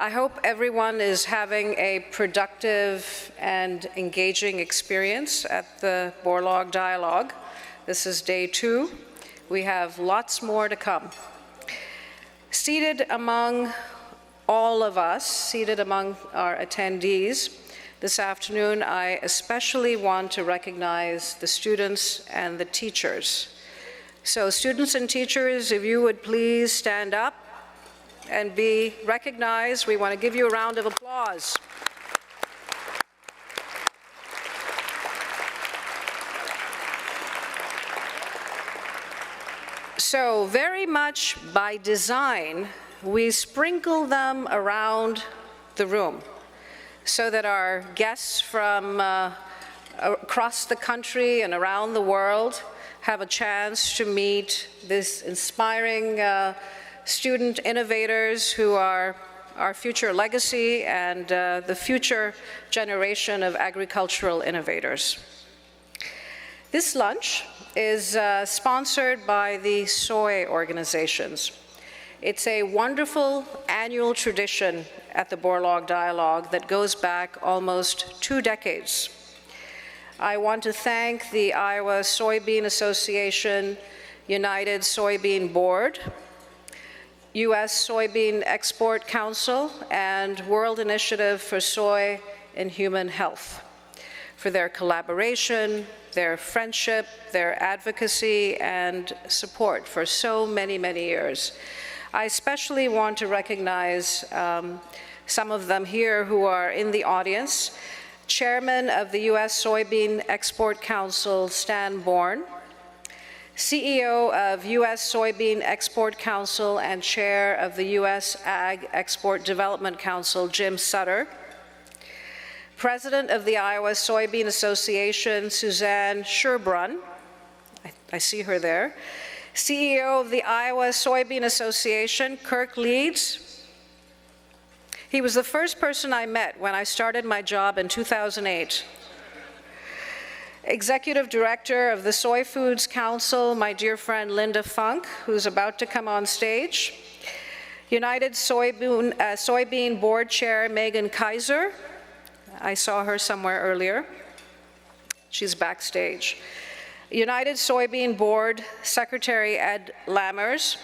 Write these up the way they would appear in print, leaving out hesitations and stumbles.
I hope everyone is having a productive and engaging experience at the Borlaug Dialogue. This is day 2. We have lots more to come. Seated among all of us, seated among our attendees, this afternoon I especially want to recognize the students and the teachers. So students and teachers, if you would please stand up and be recognized. We want to give you a round of applause. So very much by design, we sprinkle them around the room so that our guests from across the country and around the world have a chance to meet this inspiring student innovators who are our future legacy and the future generation of agricultural innovators. This lunch is sponsored by the soy organizations. It's a wonderful annual tradition at the Borlaug Dialogue that goes back almost 2 decades. I want to thank the Iowa Soybean Association, United Soybean Board, U.S. Soybean Export Council, and World Initiative for Soy and Human Health for their collaboration, their friendship, their advocacy, and support for so many, many years. I especially want to recognize some of them here who are in the audience. Chairman of the U.S. Soybean Export Council, Stan Bourne, CEO of U.S. Soybean Export Council and Chair of the U.S. Ag Export Development Council, Jim Sutter, President of the Iowa Soybean Association, Suzanne Sherbrun, I see her there, CEO of the Iowa Soybean Association, Kirk Leeds. He was the first person I met when I started my job in 2008. Executive Director of the Soy Foods Council, my dear friend Linda Funk, who's about to come on stage. United Soybean Board Chair Meagan Kaiser. I saw her somewhere earlier. She's backstage. United Soybean Board Secretary Ed Lammers.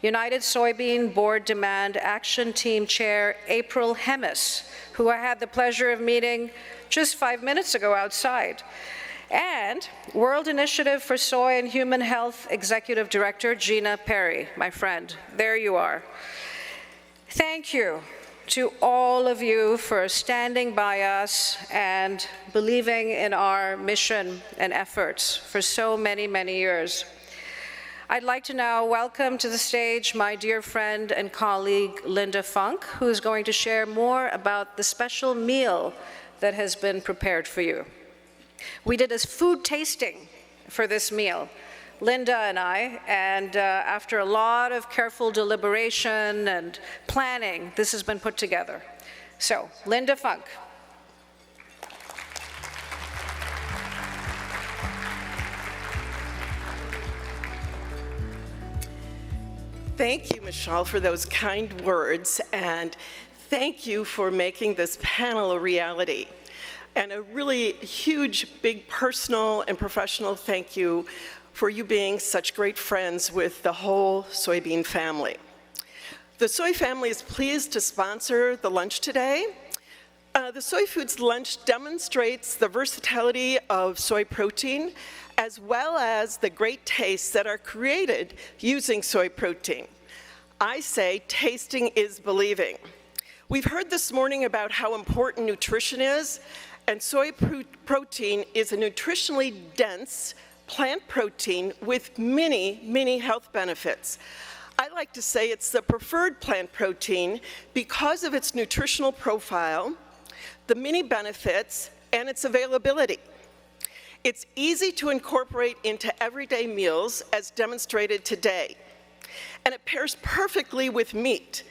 United Soybean Board Demand Action Team Chair April Hemis, who I had the pleasure of meeting just 5 minutes ago outside. And World Initiative for Soy and Human Health Executive Director Gina Perry, my friend. There you are. Thank you to all of you for standing by us and believing in our mission and efforts for so many, many years. I'd like to now welcome to the stage my dear friend and colleague Linda Funk, who's going to share more about the special meal that has been prepared for you. We did a food tasting for this meal, Linda and I, and after a lot of careful deliberation and planning, this has been put together. So, Linda Funk. Thank you, Michelle, for those kind words, and thank you for making this panel a reality. And a really huge, big personal and professional thank you for you being such great friends with the whole soybean family. The soy family is pleased to sponsor the lunch today. The Soy Foods lunch demonstrates the versatility of soy protein as well as the great tastes that are created using soy protein. I say tasting is believing. We've heard this morning about how important nutrition is, and soy protein is a nutritionally dense plant protein with many, many health benefits. I like to say it's the preferred plant protein because of its nutritional profile, the many benefits, and its availability. It's easy to incorporate into everyday meals as demonstrated today, and it pairs perfectly with meat.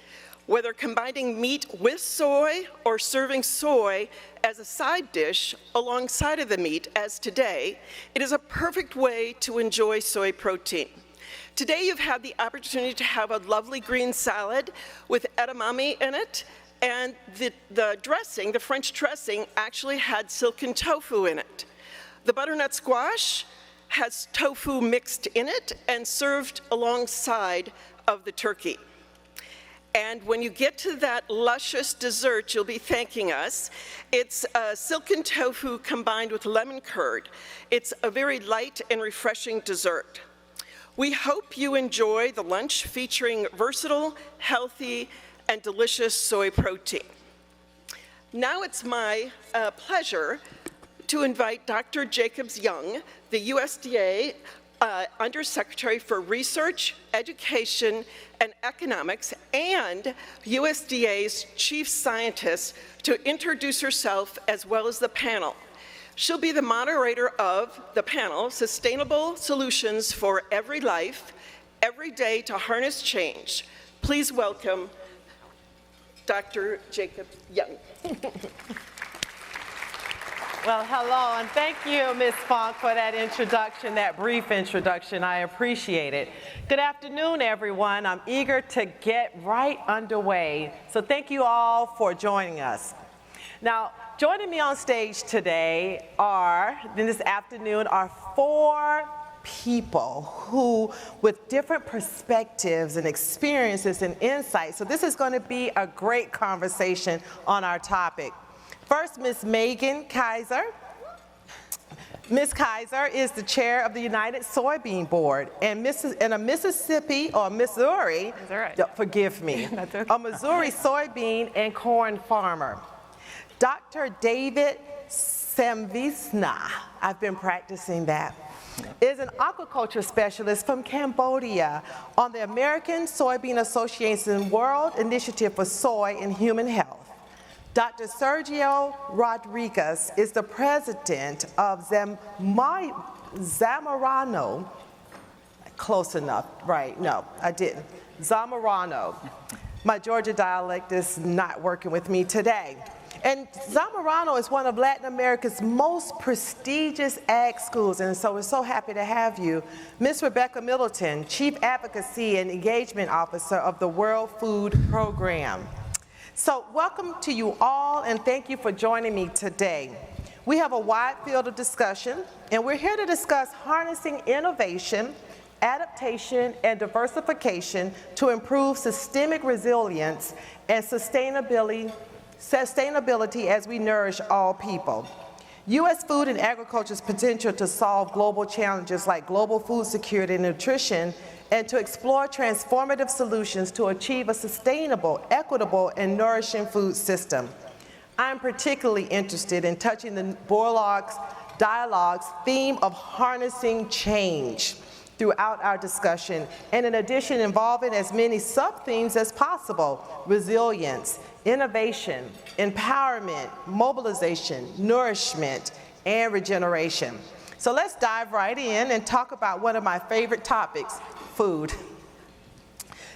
Whether combining meat with soy or serving soy as a side dish alongside of the meat, as today, it is a perfect way to enjoy soy protein. Today you've had the opportunity to have a lovely green salad with edamame in it, And the dressing, the French dressing, actually had silken tofu in it. The butternut squash has tofu mixed in it and served alongside of the turkey. And when you get to that luscious dessert, you'll be thanking us. It's silken tofu combined with lemon curd. It's a very light and refreshing dessert. We hope you enjoy the lunch featuring versatile, healthy, and delicious soy protein. Now it's my pleasure to invite Dr. Jacobs-Young, the USDA Undersecretary for Research, Education, and Economics, and USDA's Chief Scientist, to introduce herself as well as the panel. She'll be the moderator of the panel, Sustainable Solutions for Every Life, Every Day to Harness Change. Please welcome Dr. Jacobs-Young. Well, hello, and thank you, Ms. Funk, for that introduction, that brief introduction. I appreciate it. Good afternoon, everyone. I'm eager to get right underway, so thank you all for joining us. Now, joining me on stage today this afternoon, are 4 people who, with different perspectives and experiences and insights. So this is going to be a great conversation on our topic. First, Ms. Meagan Kaiser. Ms. Kaiser is the chair of the United Soybean Board and a Mississippi or Missouri, forgive me, That's okay. a Missouri soybean and corn farmer. Dr. David Samveasna, I've been practicing that, is an aquaculture specialist from Cambodia on the American Soybean Association World Initiative for Soy and Human Health. Dr. Sergio Rodriguez is the president of Zamorano. Close enough, right? No, I didn't. Zamorano. My Georgia dialect is not working with me today. And Zamorano is one of Latin America's most prestigious ag schools, and so we're so happy to have you. Ms. Rebecca Middleton, Chief Advocacy and Engagement Officer of the World Food Program. So welcome to you all, and thank you for joining me today. We have a wide field of discussion, and we're here to discuss harnessing innovation, adaptation, and diversification to improve systemic resilience and sustainability as we nourish all people. U.S. food and agriculture's potential to solve global challenges like global food security and nutrition, and to explore transformative solutions to achieve a sustainable, equitable, and nourishing food system. I'm particularly interested in touching the Borlaug's dialogue's theme of harnessing change throughout our discussion, and in addition involving as many sub-themes as possible: resilience, innovation, empowerment, mobilization, nourishment, and regeneration. So let's dive right in and talk about one of my favorite topics, food.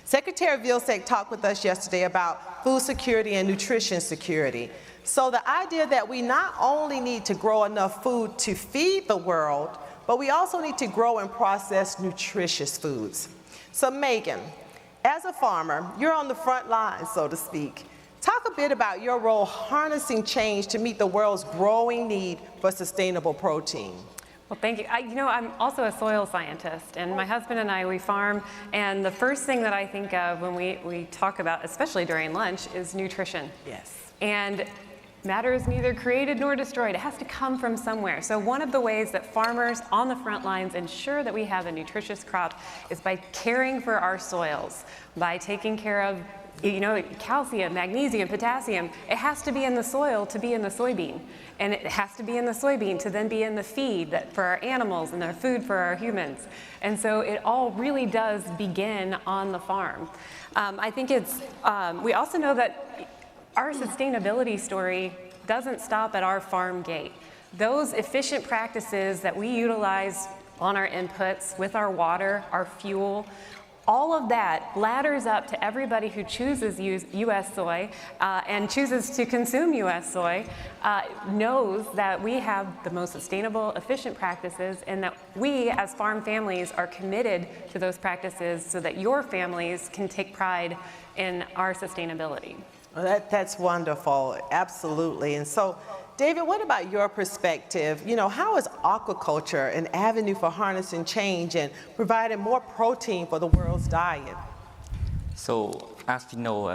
Secretary Vilsack talked with us yesterday about food security and nutrition security. So the idea that we not only need to grow enough food to feed the world, but we also need to grow and process nutritious foods. So Meagan, as a farmer, you're on the front line, so to speak. Talk a bit about your role harnessing change to meet the world's growing need for sustainable protein. Well, thank you. I'm also a soil scientist, and my husband and I, we farm, and the first thing that I think of when we talk about, especially during lunch, is nutrition. Yes. And matter is neither created nor destroyed. It has to come from somewhere. So one of the ways that farmers on the front lines ensure that we have a nutritious crop is by caring for our soils, by taking care of calcium, magnesium, potassium. It has to be in the soil to be in the soybean. And it has to be in the soybean to then be in the feed for our animals and the food for our humans. And so it all really does begin on the farm. I think we also know that our sustainability story doesn't stop at our farm gate. Those efficient practices that we utilize on our inputs, with our water, our fuel, all of that ladders up to everybody who chooses U.S. soy and chooses to consume U.S. soy, knows that we have the most sustainable, efficient practices, and that we, as farm families, are committed to those practices so that your families can take pride in our sustainability. Well, that's wonderful, absolutely. And so, David, what about your perspective? You know, how is aquaculture an avenue for harnessing change and providing more protein for the world's diet? So, as we know,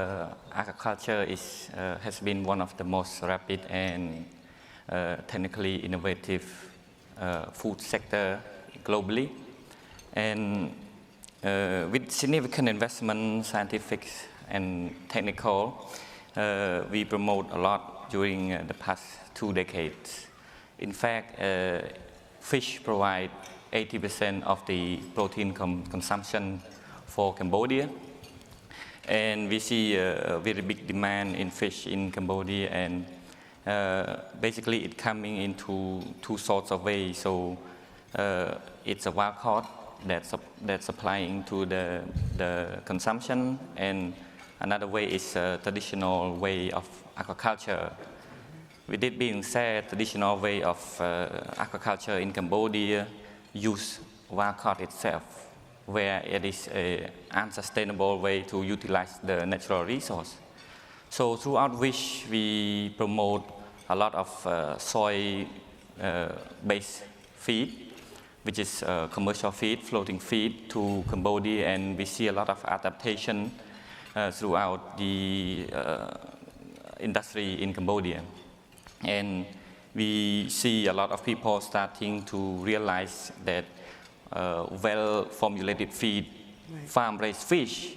aquaculture has been one of the most rapid and technically innovative food sector globally. And with significant investment, scientific and technical, we promote a lot during the past 2 decades. In fact, fish provide 80% of the protein consumption for Cambodia. And we see a very big demand in fish in Cambodia, and basically it coming into 2 sorts of ways. So it's a wild caught that's supplying to the consumption, and another way is a traditional way of aquaculture. With it being said, traditional way of aquaculture in Cambodia use wild caught itself, where it is an unsustainable way to utilize the natural resource. So throughout which we promote a lot of soy-based feed, which is commercial feed, floating feed to Cambodia, and we see a lot of adaptation throughout the industry in Cambodia. And we see a lot of people starting to realize that well-formulated feed, farm-raised fish,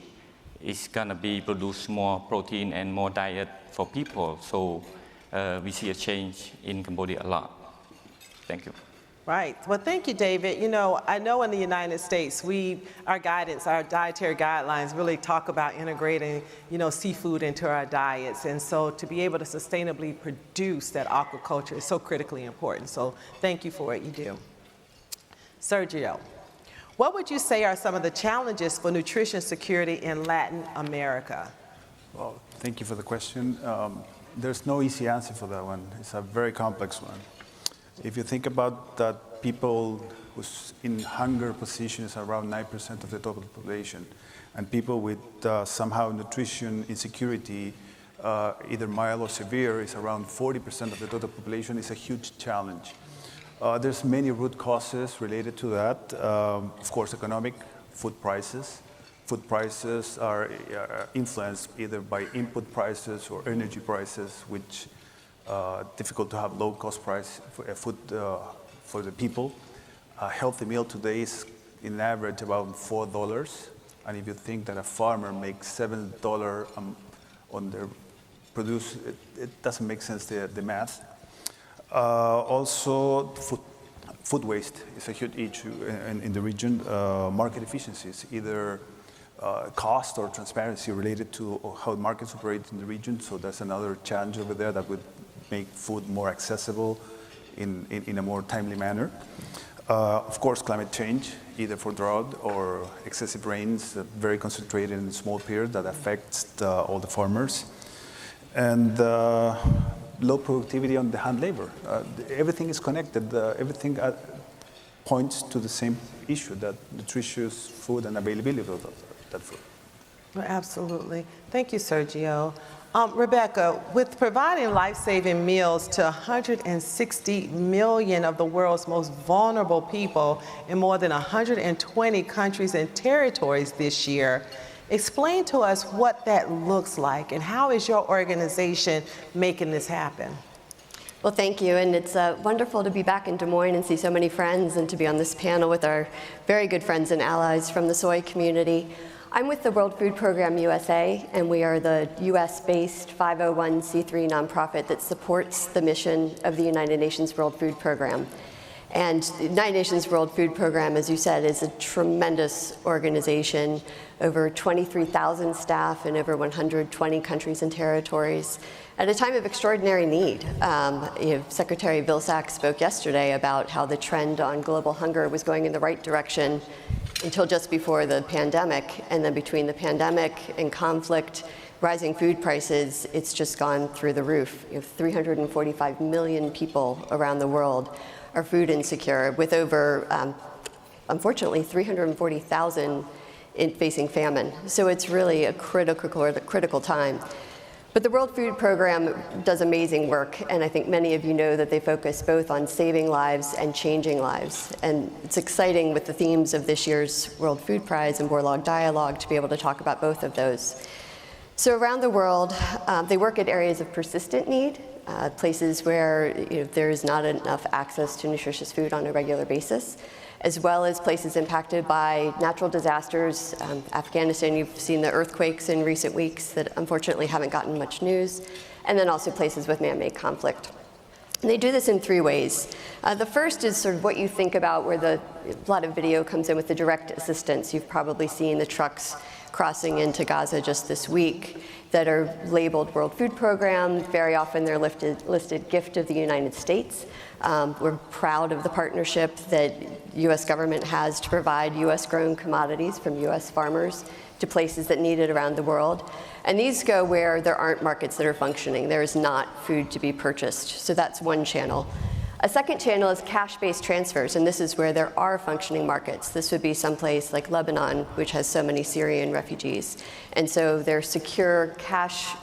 is gonna be produce more protein and more diet for people. So we see a change in Cambodia a lot. Thank you. Right. Well, thank you, David. You know, I know in the United States, our guidance, our dietary guidelines really talk about integrating, seafood into our diets. And so to be able to sustainably produce that aquaculture is so critically important. So thank you for what you do. Sergio, what would you say are some of the challenges for nutrition security in Latin America? Well, thank you for the question. There's no easy answer for that one. It's a very complex one. If you think about that, people who's in hunger positions around 9% of the total population, and people with somehow nutrition insecurity, either mild or severe, is around 40% of the total population. Is a huge challenge. There's many root causes related to that. Of course, economic, food prices. Food prices are influenced either by input prices or energy prices, which difficult to have low-cost price for food for the people. A healthy meal today is, in average, about $4. And if you think that a farmer makes $7 on their produce, it doesn't make sense, the math. Also, food waste is a huge issue in the region. Market efficiencies, either cost or transparency related to how markets operate in the region. So that's another challenge over there that would make food more accessible in a more timely manner. Of course, climate change, either for drought or excessive rains, very concentrated in a small period that affects all the farmers. And low productivity on the hand labor. Everything is connected. Everything points to the same issue, that nutritious food and availability of that food. Well, absolutely. Thank you, Sergio. Rebecca, with providing life-saving meals to 160 million of the world's most vulnerable people in more than 120 countries and territories this year, explain to us what that looks like and how is your organization making this happen? Well, thank you, and it's wonderful to be back in Des Moines and see so many friends and to be on this panel with our very good friends and allies from the soy community. I'm with the World Food Program USA, and we are the US-based 501c3 nonprofit that supports the mission of the United Nations World Food Program. And the United Nations World Food Program, as you said, is a tremendous organization, over 23,000 staff in over 120 countries and territories, at a time of extraordinary need. Secretary Vilsack spoke yesterday about how the trend on global hunger was going in the right direction until just before the pandemic, and then between the pandemic and conflict, rising food prices, it's just gone through the roof. 345 million people around the world are food insecure, with over, unfortunately, 340,000 facing famine. So it's really a critical time. But the World Food Program does amazing work, and I think many of you know that they focus both on saving lives and changing lives. And it's exciting with the themes of this year's World Food Prize and Borlaug Dialogue to be able to talk about both of those. So around the world, they work at areas of persistent need, places where there is not enough access to nutritious food on a regular basis, as well as places impacted by natural disasters. Afghanistan, you've seen the earthquakes in recent weeks that unfortunately haven't gotten much news, and then also places with man-made conflict. And they do this in 3 ways. The first is sort of what you think about where a lot of video comes in with the direct assistance. You've probably seen the trucks crossing into Gaza just this week that are labeled World Food Program. Very often they're listed gift of the United States. We're proud of the partnership that US government has to provide US grown commodities from US farmers to places that need it around the world. And these go where there aren't markets that are functioning. There is not food to be purchased. So that's one channel. A second channel is cash-based transfers, and this is where there are functioning markets. This would be someplace like Lebanon, which has so many Syrian refugees. And so they're secure cash,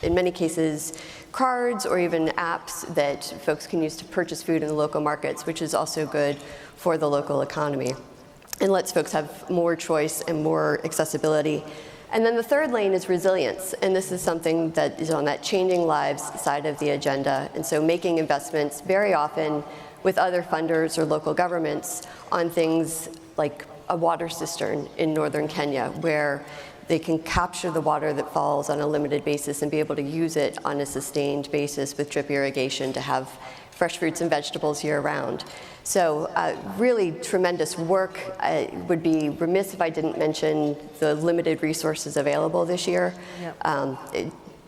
in many cases, cards or even apps that folks can use to purchase food in the local markets, which is also good for the local economy and lets folks have more choice and more accessibility. And then the third lane is resilience, and this is something that is on that changing lives side of the agenda. And so making investments very often with other funders or local governments on things like a water cistern in northern Kenya, where they can capture the water that falls on a limited basis and be able to use it on a sustained basis with drip irrigation to have fresh fruits and vegetables year-round. So really tremendous work. I would be remiss if I didn't mention the limited resources available this year. Yep.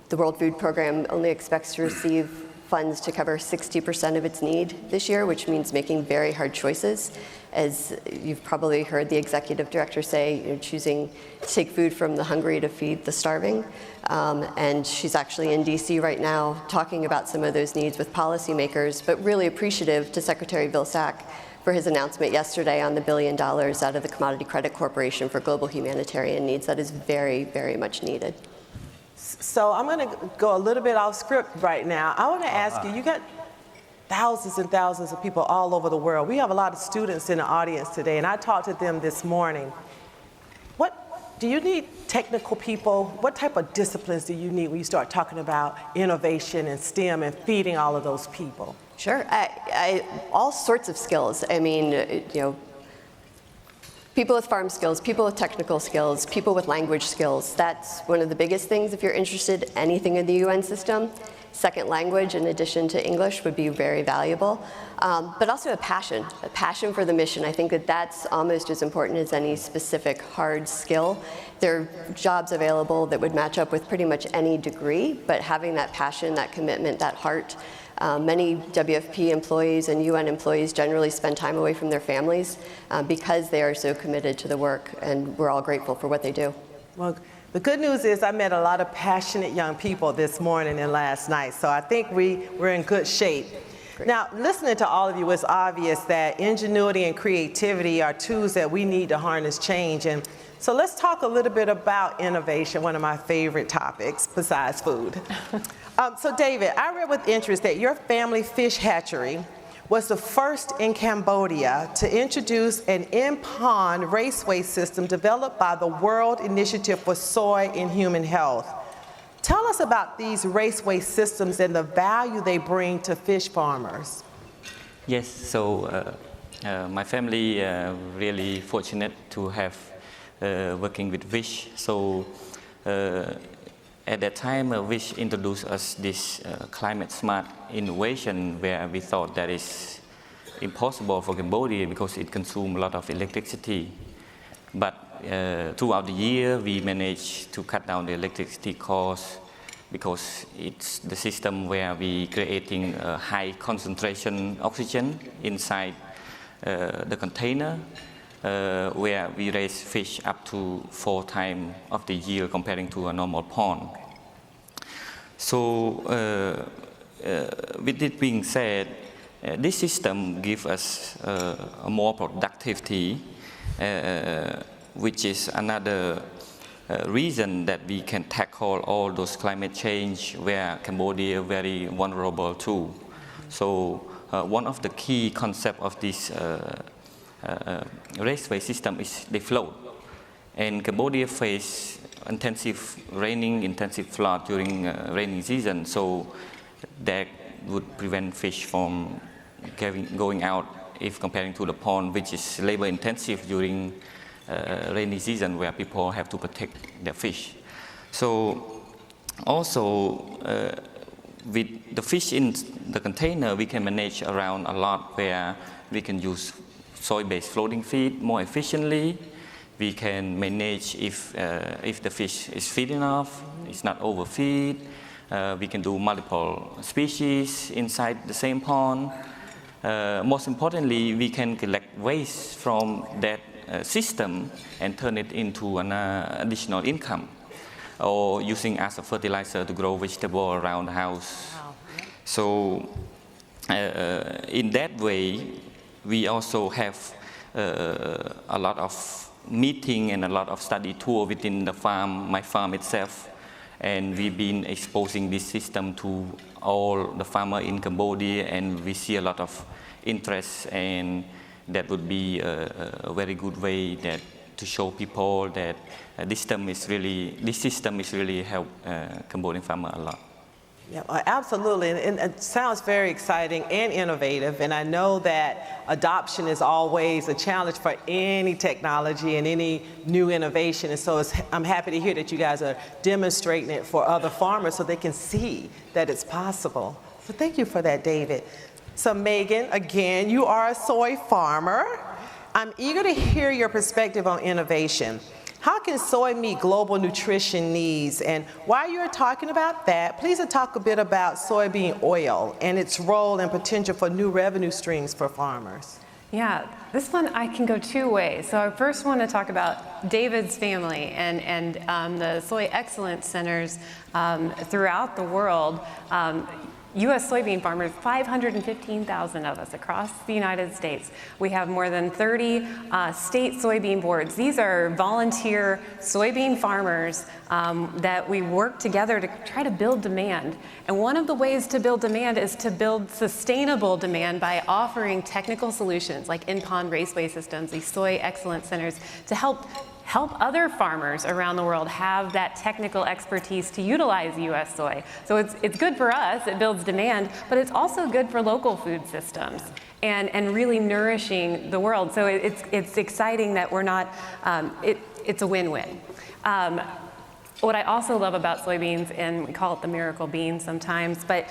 The World Food Program only expects to receive funds to cover 60% of its need this year, which means making very hard choices. As you've probably heard the executive director say, choosing to take food from the hungry to feed the starving. And she's actually in DC right now talking about some of those needs with policymakers, but really appreciative to Secretary Vilsack for his announcement yesterday on the $1 billion out of the Commodity Credit Corporation for global humanitarian needs. That is very, very much needed. So I'm going to go a little bit off script right now. I want to ask you, you got thousands and thousands of people all over the world. We have a lot of students in the audience today, and I talked to them this morning. Do you need technical people? What type of disciplines do you need when you start talking about innovation and STEM and feeding all of those people? Sure, all sorts of skills. I mean, people with farm skills, people with technical skills, people with language skills. That's one of the biggest things if you're interested in anything in the UN system. Second language, in addition to English, would be very valuable. But also a passion for the mission. I think that that's almost as important as any specific hard skill. There are jobs available that would match up with pretty much any degree, but having that passion, that commitment, that heart. Many WFP employees and UN employees generally spend time away from their families because they are so committed to the work, and we're all grateful for what they do. Well, the good news is I met a lot of passionate young people this morning and last night, so I think we're in good shape. Great. Now, listening to all of you, it's obvious that ingenuity and creativity are tools that we need to harness change. And so let's talk a little bit about innovation, one of my favorite topics besides food. So David, I read with interest that your family fish hatchery was the first in Cambodia to introduce an in-pond raceway system developed by the World Initiative for Soy and Human Health. Tell us about these raceway systems and the value they bring to fish farmers. Yes, so my family really fortunate to have working with fish. So at that time, WISH introduced us this climate smart innovation where we thought that is impossible for Cambodia because it consumes a lot of electricity. But throughout the year, we managed to cut down the electricity costs because it's the system where we creating a high concentration oxygen inside the container where we raise fish up to 4 times of the yield comparing to a normal pond. So with it being said, this system gives us a more productivity, which is another reason that we can tackle all those climate change where Cambodia very vulnerable too. So one of the key concepts of this raceway system is they float. And Cambodia face intensive raining, intensive flood during rainy season, so that would prevent fish from going out if comparing to the pond, which is labor intensive during rainy season where people have to protect their fish. So also with the fish in the container, we can manage around a lot where we can use soy-based floating feed more efficiently. We can manage if the fish is feed enough, it's not overfeed. We can do multiple species inside the same pond. Most importantly, we can collect waste from that system and turn it into an additional income, or using as a fertilizer to grow vegetable around the house. Wow. So in that way, we also have a lot of meeting and a lot of study tour within the farm, my farm itself, and we've been exposing this system to all the farmers in Cambodia, and we see a lot of interest, and that would be a very good way that to show people that this system is really help Cambodian farmer a lot. Yeah, absolutely, and it sounds very exciting and innovative, and I know that adoption is always a challenge for any technology and any new innovation, and so I'm happy to hear that you guys are demonstrating it for other farmers so they can see that it's possible. So thank you for that, David. So Meagan, again, you are a soy farmer. I'm eager to hear your perspective on innovation. How can soy meet global nutrition needs? And while you're talking about that, please talk a bit about soybean oil and its role and potential for new revenue streams for farmers. Yeah, this one I can go two ways. So I first want to talk about David's family and the soy excellence centers throughout the world. U.S. soybean farmers, 515,000 of us across the United States. We have more than 30 state soybean boards. These are volunteer soybean farmers that we work together to try to build demand. And one of the ways to build demand is to build sustainable demand by offering technical solutions like in-pond raceway systems, these soy excellence centers, to help other farmers around the world have that technical expertise to utilize U.S. soy. So it's good for us, it builds demand, but it's also good for local food systems and really nourishing the world. So it's exciting that we're not, it's a win-win. What I also love about soybeans, and we call it the miracle bean sometimes, but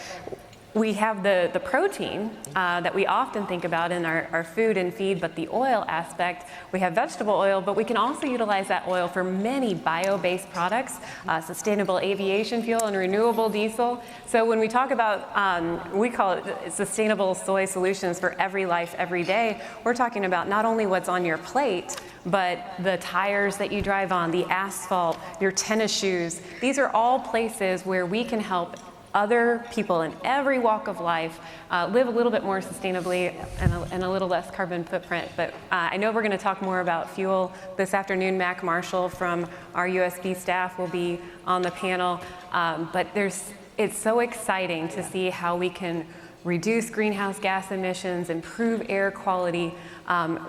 we have the protein that we often think about in our food and feed, but the oil aspect, we have vegetable oil, but we can also utilize that oil for many bio-based products, sustainable aviation fuel and renewable diesel. So when we talk about, we call it sustainable soy solutions for every life, every day, we're talking about not only what's on your plate, but the tires that you drive on, the asphalt, your tennis shoes. These are all places where we can help other people in every walk of life live a little bit more sustainably and a little less carbon footprint. But I know we're going to talk more about fuel this afternoon. Mac Marshall from our USB staff will be on the panel. But it's so exciting to see how we can reduce greenhouse gas emissions, improve air quality,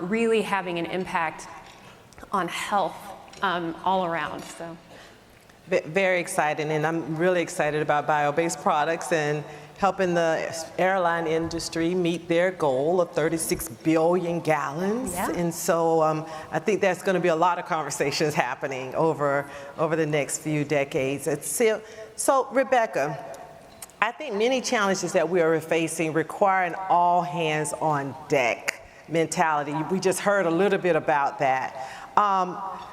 really having an impact on health all around. So. Very exciting, and I'm really excited about bio-based products and helping the airline industry meet their goal of 36 billion gallons. Yeah. And so I think there's going to be a lot of conversations happening over the next few decades. So Rebecca, I think many challenges that we are facing require an all hands on deck mentality. We just heard a little bit about that.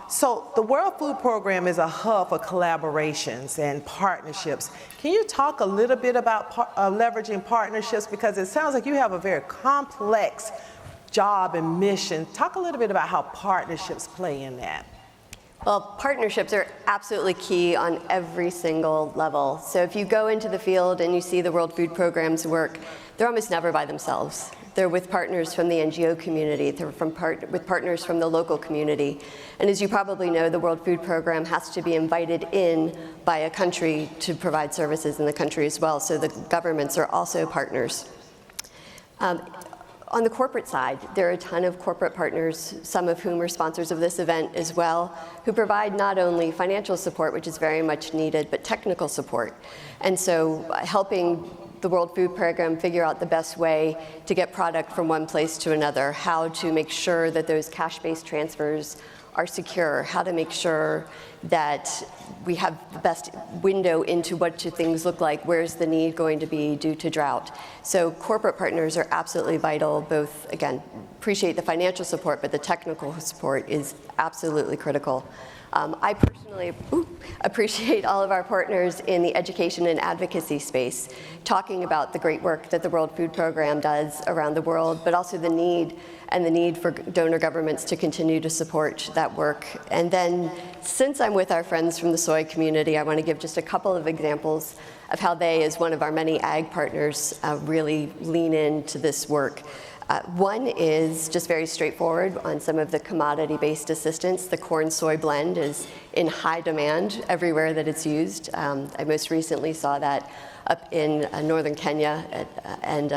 So the World Food Program is a hub for collaborations and partnerships. Can you talk a little bit about leveraging partnerships? Because it sounds like you have a very complex job and mission. Talk a little bit about how partnerships play in that. Well, partnerships are absolutely key on every single level. So if you go into the field and you see the World Food Program's work, they're almost never by themselves. They're with partners from the NGO community, they're with partners from the local community. And as you probably know, the World Food Program has to be invited in by a country to provide services in the country as well, so the governments are also partners. On the corporate side, there are a ton of corporate partners, some of whom are sponsors of this event as well, who provide not only financial support, which is very much needed, but technical support. And so helping the World Food Program figure out the best way to get product from one place to another, how to make sure that those cash-based transfers are secure, how to make sure that we have the best window into what do things look like, where's the need going to be due to drought. So corporate partners are absolutely vital, both, again, appreciate the financial support, but the technical support is absolutely critical. I personally appreciate all of our partners in the education and advocacy space, talking about the great work that the World Food Program does around the world, but also the need for donor governments to continue to support that work. And then, since I'm with our friends from the soy community, I want to give just a couple of examples of how they, as one of our many ag partners, really lean into this work. One is just very straightforward on some of the commodity-based assistance. The corn-soy blend is in high demand everywhere that it's used. I most recently saw that up in northern Kenya, and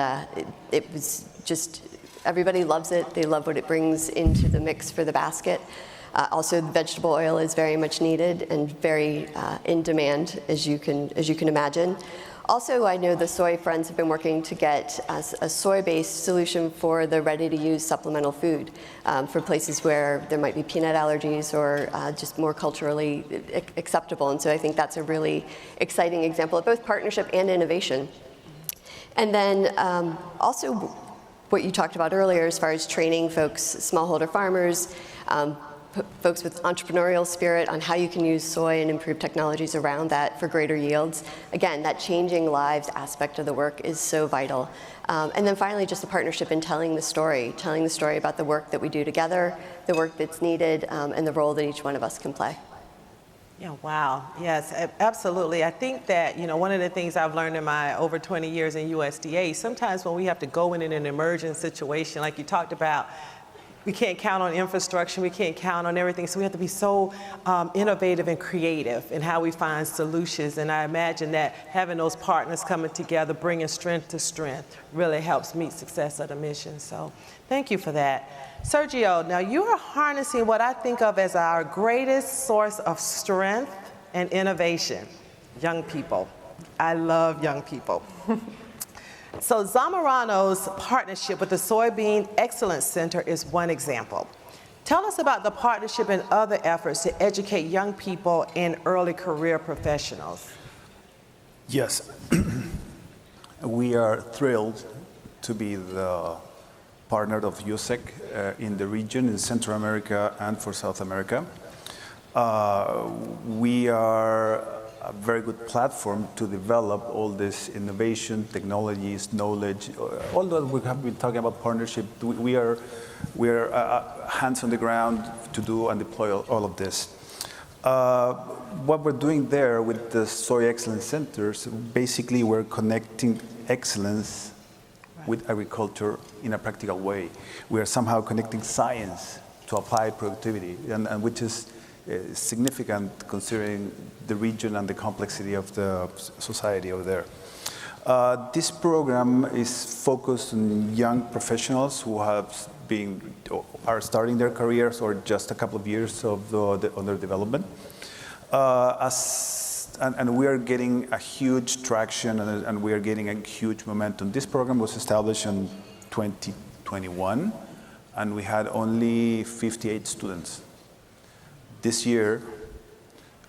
it was just, everybody loves it. They love what it brings into the mix for the basket. Also, vegetable oil is very much needed and very in demand, as you can imagine. Also, I know the soy friends have been working to get a soy-based solution for the ready-to-use supplemental food for places where there might be peanut allergies or just more culturally acceptable. And so I think that's a really exciting example of both partnership and innovation. And then also what you talked about earlier as far as training folks, smallholder farmers, folks with entrepreneurial spirit on how you can use soy and improve technologies around that for greater yields. Again, that changing lives aspect of the work is so vital. And then finally, just the partnership in telling the story about the work that we do together, the work that's needed, and the role that each one of us can play. Yeah, wow. Yes, absolutely. I think that, one of the things I've learned in my over 20 years in USDA, sometimes when we have to go in an emergent situation, like you talked about, we can't count on infrastructure, we can't count on everything, so we have to be so innovative and creative in how we find solutions. And I imagine that having those partners coming together, bringing strength to strength, really helps meet success of the mission. So thank you for that. Sergio, now you are harnessing what I think of as our greatest source of strength and innovation, young people. I love young people. So Zamorano's partnership with the Soybean Excellence Center is one example. Tell us about the partnership and other efforts to educate young people and early career professionals. Yes, we are thrilled to be the partner of USEC in the region, in Central America and for South America. We are a very good platform to develop all this innovation, technologies, knowledge. Although we have been talking about partnership, we are hands on the ground to do and deploy all of this. What we're doing there with the Soy Excellence Centers, basically we're connecting excellence with agriculture in a practical way. We are somehow connecting science to applied productivity, and which is significant considering the region and the complexity of the society over there. This program is focused on young professionals who are starting their careers or just a couple of years of their development. And we are getting a huge traction and we are getting a huge momentum. This program was established in 2021 and we had only 58 students. This year,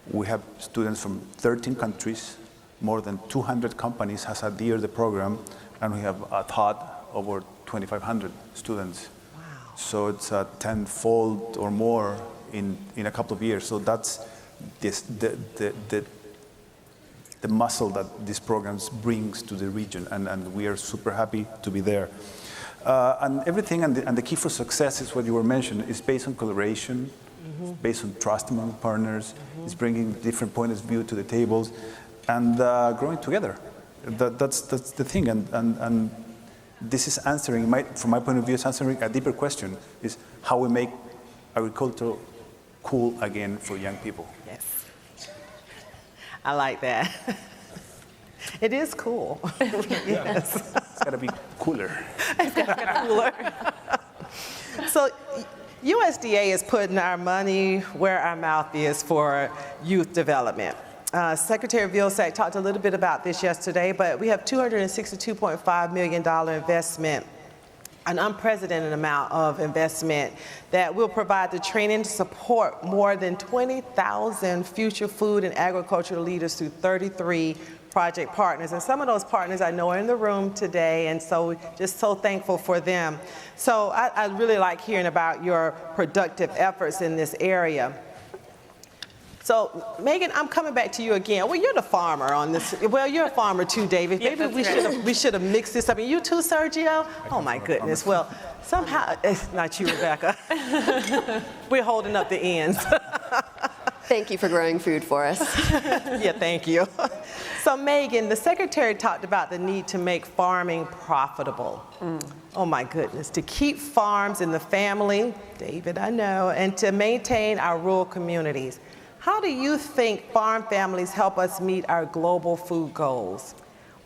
we have students from 13 countries, more than 200 companies has adhered to the program, and we have taught over 2,500 students. Wow. So it's a tenfold or more in a couple of years. So that's the muscle that these programs brings to the region, and we are super happy to be there. And everything, and the key for success is what you were mentioning, is based on collaboration, based on trust among partners. It's bringing different points of view to the tables and growing together. That's the thing. And this is answering, from my point of view, it's answering a deeper question, is how we make agriculture cool again for young people. Yes. I like that. It is cool. Yes. It's got to be cooler. Cooler. So USDA is putting our money where our mouth is for youth development. Secretary Vilsack talked a little bit about this yesterday, but we have $262.5 million investment, an unprecedented amount of investment that will provide the training to support more than 20,000 future food and agricultural leaders through 33 project partners. And some of those partners I know are in the room today, and so just so thankful for them. So I really like hearing about your productive efforts in this area. So, Meagan, I'm coming back to you again. Well, you're the farmer on this. Well, you're a farmer too, David. Maybe we should have mixed this up. And you too, Sergio? Oh, my goodness. Well, somehow, it's not you, Rebecca. We're holding up the ends. Thank you for growing food for us. Yeah, thank you. So, Meagan, the secretary talked about the need to make farming profitable. Oh, my goodness. To keep farms in the family, David, I know, and to maintain our rural communities. How do you think farm families help us meet our global food goals?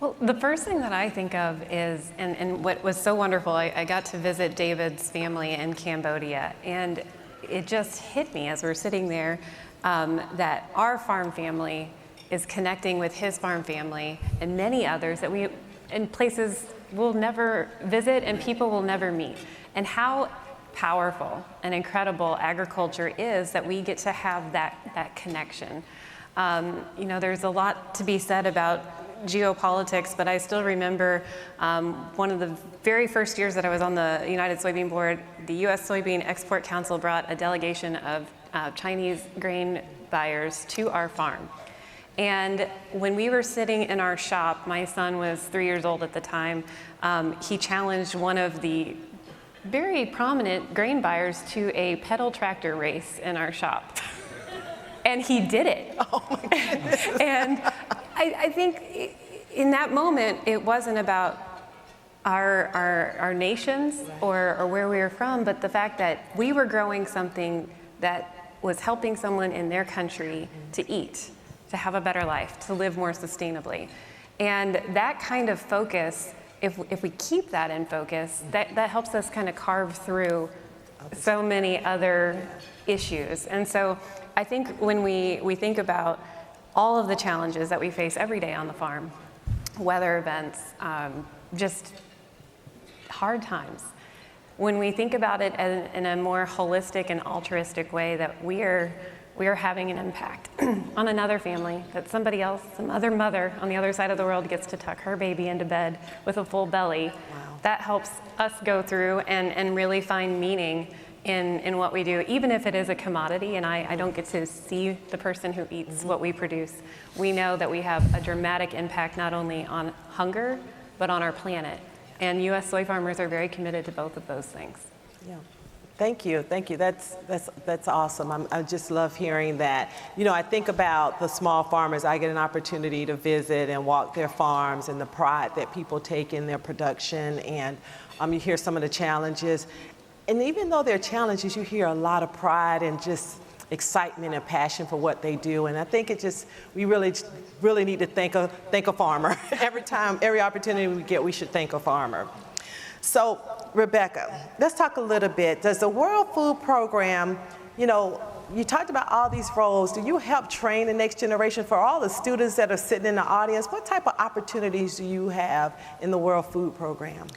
Well, the first thing that I think of is, and what was so wonderful, I got to visit David's family in Cambodia, and it just hit me as we're sitting there that our farm family is connecting with his farm family and many others that we, in places we'll never visit and people will never meet. And how powerful and incredible agriculture is that we get to have that connection. You know, there's a lot to be said about geopolitics, but I still remember one of the very first years that I was on the United Soybean Board, the U.S. Soybean Export Council brought a delegation of Chinese grain buyers to our farm. And when we were sitting in our shop, my son was 3 years old at the time, he challenged one of the very prominent grain buyers to a pedal tractor race in our shop. And he did it. Oh my goodness. And I think in that moment, it wasn't about our nations or where we were from, but the fact that we were growing something that was helping someone in their country to eat, to have a better life, to live more sustainably. And that kind of focus, if we keep that in focus, that helps us kind of carve through so many other issues. And so I think when we think about all of the challenges that we face every day on the farm, weather events, just hard times, when we think about it in a more holistic and altruistic way, that we are having an impact on another family, that somebody else, some other mother on the other side of the world gets to tuck her baby into bed with a full belly. Wow. That helps us go through and really find meaning in what we do, even if it is a commodity and I don't get to see the person who eats what we produce. We know that we have a dramatic impact not only on hunger, but on our planet. And U.S. soy farmers are very committed to both of those things. Yeah. Thank you. That's awesome. I just love hearing that. You know, I think about the small farmers. I get an opportunity to visit and walk their farms and the pride that people take in their production, and you hear some of the challenges. And even though there are challenges, you hear a lot of pride and just excitement and passion for what they do. And I think we really need to thank a farmer. Every opportunity we get, we should thank a farmer. So, Rebecca, let's talk a little bit. Does the World Food Program, you know, you talked about all these roles. Do you help train the next generation? For all the students that are sitting in the audience, what type of opportunities do you have in the World Food Program?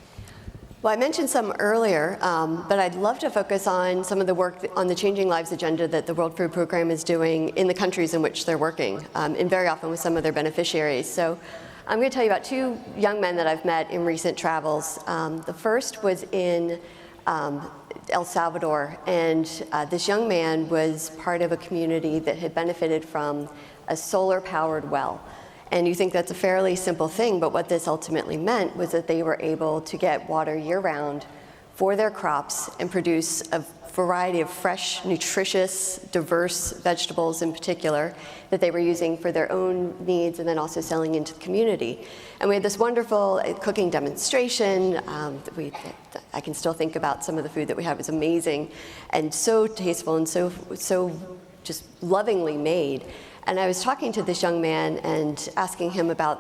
Well, I mentioned some earlier, but I'd love to focus on some of the work on the Changing Lives agenda that the World Food Program is doing in the countries in which they're working, and very often with some of their beneficiaries. So I'm going to tell you about two young men that I've met in recent travels. The first was in El Salvador, and this young man was part of a community that had benefited from a solar-powered well. And you think that's a fairly simple thing, but what this ultimately meant was that they were able to get water year-round for their crops and produce a variety of fresh, nutritious, diverse vegetables in particular that they were using for their own needs and then also selling into the community. And we had this wonderful cooking demonstration. I can still think about some of the food that we have. It's amazing and so tasteful and so just lovingly made. And I was talking to this young man and asking him about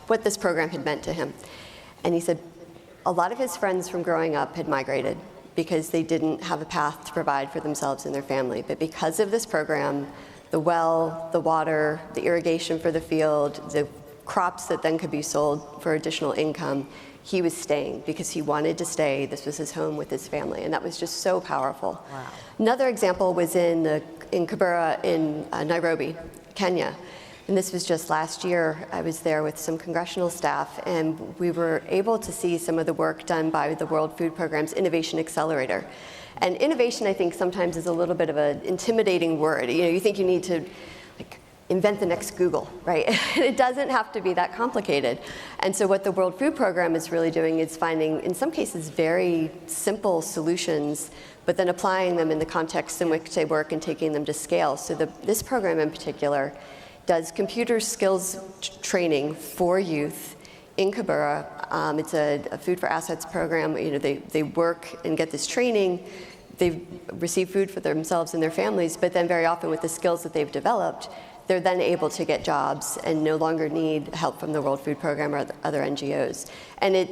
what this program had meant to him. And he said a lot of his friends from growing up had migrated because they didn't have a path to provide for themselves and their family. But because of this program, the well, the water, the irrigation for the field, the crops that then could be sold for additional income, he was staying because he wanted to stay. This was his home with his family, and that was just so powerful. Wow. Another example was in Kibera in Nairobi, Kenya. And this was just last year. I was there with some congressional staff, and we were able to see some of the work done by the World Food Programme's Innovation Accelerator. And innovation, I think, sometimes is a little bit of an intimidating word. You know, you think you need to invent the next Google, right? It doesn't have to be that complicated. And so what the World Food Programme is really doing is finding, in some cases, very simple solutions, but then applying them in the context in which they work and taking them to scale. So this program in particular does computer skills training for youth in Kibera. It's a Food for Assets program. You know, they work and get this training. They receive food for themselves and their families, but then very often with the skills that they've developed, they're then able to get jobs and no longer need help from the World Food Programme or other NGOs. And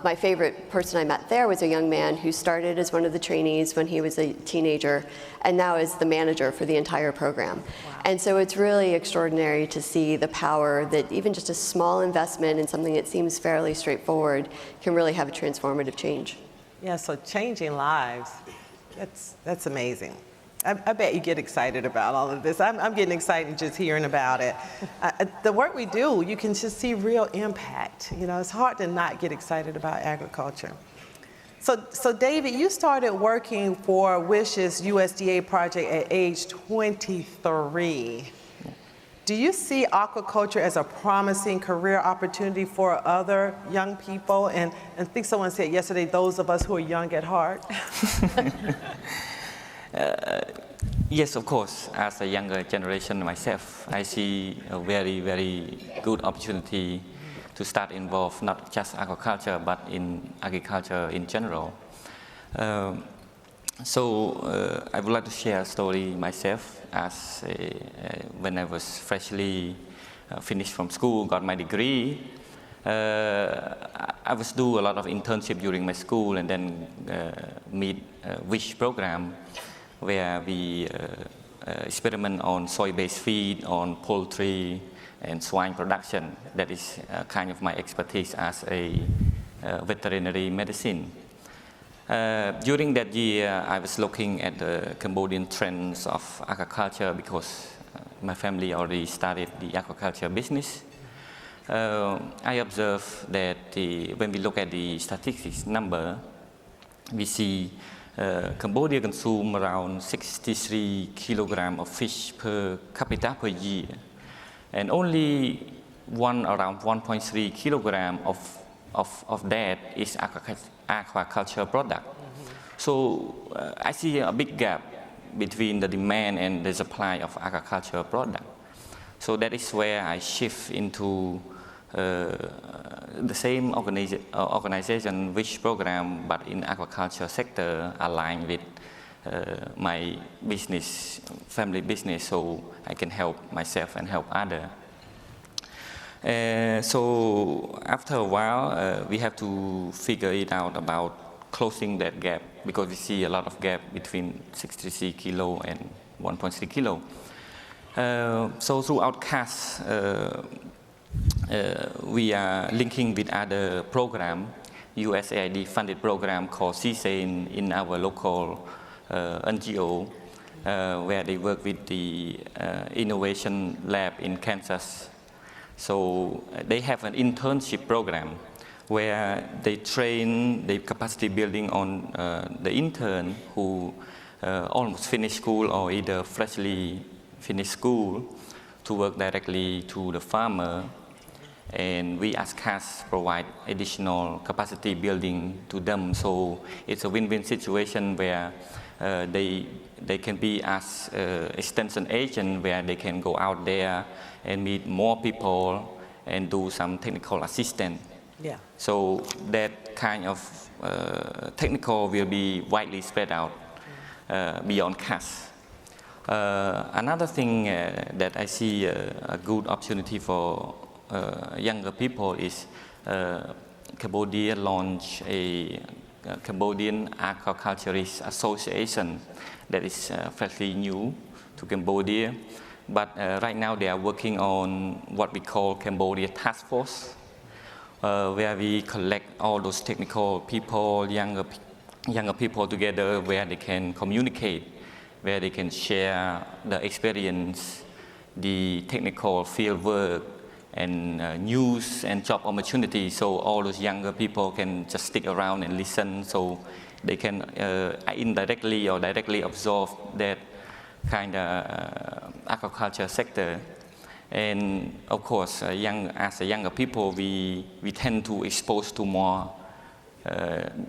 my favorite person I met there was a young man who started as one of the trainees when he was a teenager and now is the manager for the entire program. Wow. And so it's really extraordinary to see the power that even just a small investment in something that seems fairly straightforward can really have a transformative change. Yeah, so changing lives, that's amazing. I bet you get excited about all of this. I'm getting excited just hearing about it. The work we do, you can just see real impact. You know, it's hard to not get excited about agriculture. So David, you started working for WISH's USDA project at age 23. Do you see aquaculture as a promising career opportunity for other young people? And I think someone said yesterday, those of us who are young at heart. Yes, of course. As a younger generation myself, I see a very, very good opportunity to start involved not just aquaculture, but in agriculture in general. So I would like to share a story myself. As when I was freshly finished from school, got my degree, I was do a lot of internship during my school, and then meet WISH program, where we experiment on soy-based feed, on poultry and swine production. That is kind of my expertise as a veterinary medicine. During that year, I was looking at the Cambodian trends of aquaculture because my family already started the aquaculture business. I observed that when we look at the statistics number, we see Cambodia consumes around 63 kilograms of fish per capita per year, and only around 1.3 kilograms of that is aquaculture product. So I see a big gap between the demand and the supply of aquaculture product. So that is where I shift into the same organization, WISH program, but in aquaculture sector, aligned with my business, family business, so I can help myself and help others. So after a while, we have to figure it out about closing that gap, because we see a lot of gap between 63 kilo and 1.3 kilo. So throughout CAS, we are linking with other program, USAID funded program called CSAIN in our local NGO, where they work with the innovation lab in Kansas. So they have an internship program where they train the capacity building on the intern who almost finished school or either freshly finished school to work directly to the farmer. And we as CAS provide additional capacity building to them. So it's a win-win situation where they can be as extension agent where they can go out there and meet more people and do some technical assistance. Yeah. So that kind of technical will be widely spread out beyond CAS. Another thing that I see a good opportunity for younger people is Cambodia launched a Cambodian Aquaculturist Association that is fairly new to Cambodia. But right now they are working on what we call Cambodia Task Force, where we collect all those technical people, younger people together, where they can communicate, where they can share the experience, the technical field work, and news and job opportunities. So all those younger people can just stick around and listen, so they can indirectly or directly absorb that kind of aquaculture sector. And of course, as a younger people, we tend to expose to more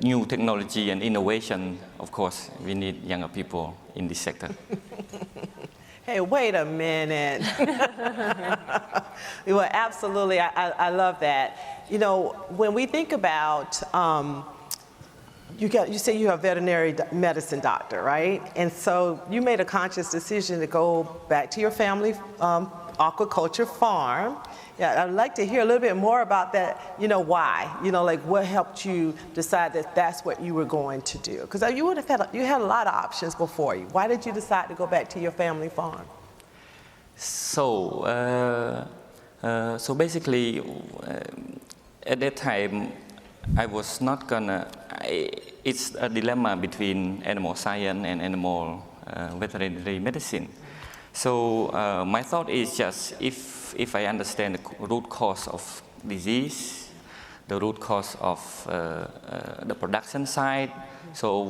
new technology and innovation. Of course, we need younger people in this sector. Hey, wait a minute. Well, absolutely, I love that. You know, when we think about, you say you're a veterinary medicine doctor, right? And so you made a conscious decision to go back to your family aquaculture farm. Yeah, I'd like to hear a little bit more about that, you know, why? You know, like what helped you decide that that's what you were going to do? Because you had a lot of options before you. Why did you decide to go back to your family farm? So basically, at that time, I was not gonna, it's a dilemma between animal science and animal veterinary medicine. So my thought is just if I understand the root cause of disease, the root cause of the production side, so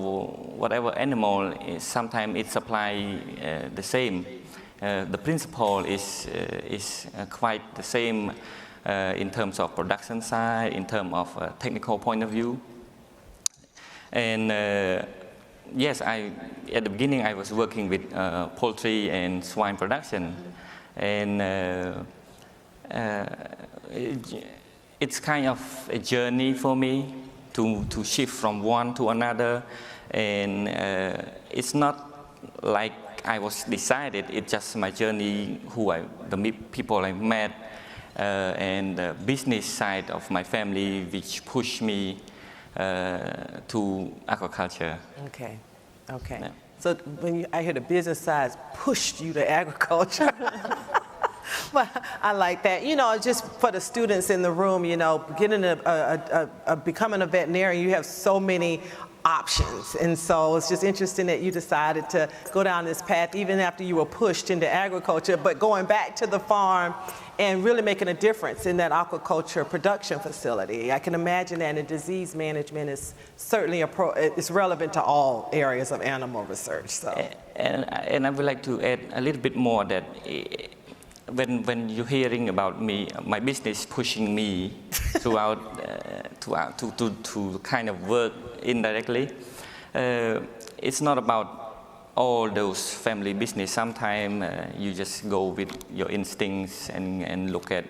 whatever animal, sometimes it supply the same. The principle is quite the same in terms of production side, in terms of technical point of view. And yes, at the beginning I was working with poultry and swine production, and it's kind of a journey for me to shift from one to another, and it's not like I was decided. It's just my journey, the people I met, and the business side of my family, which pushed me to aquaculture. Okay. Yeah. So when I hear the business side pushed you to agriculture. Well, I like that. You know, just for the students in the room, you know, becoming a veterinarian, you have so many options. And so it's just interesting that you decided to go down this path even after you were pushed into agriculture, but going back to the farm and really making a difference in that aquaculture production facility. I can imagine that, and disease management is certainly it's relevant to all areas of animal research. So. And I would like to add a little bit more that when you're hearing about me, my business pushing me throughout to kind of work indirectly, it's not about all those family business. Sometimes you just go with your instincts and look at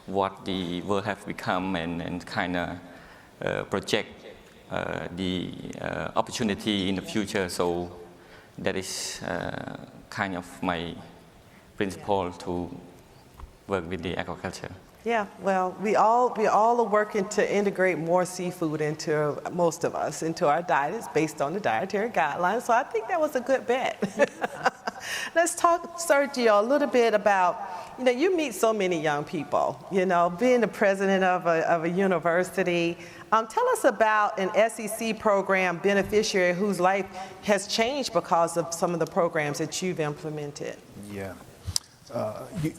what the world have become and kind of project the opportunity in the future. So that is kind of my principle to work with the aquaculture. Yeah, well, we all are working to integrate more seafood into, most of us, into our diets based on the dietary guidelines. So I think that was a good bet. Let's talk, Sergio, a little bit about, you know, you meet so many young people, you know, being the president of a university. Tell us about an SEC program beneficiary whose life has changed because of some of the programs that you've implemented. Yeah.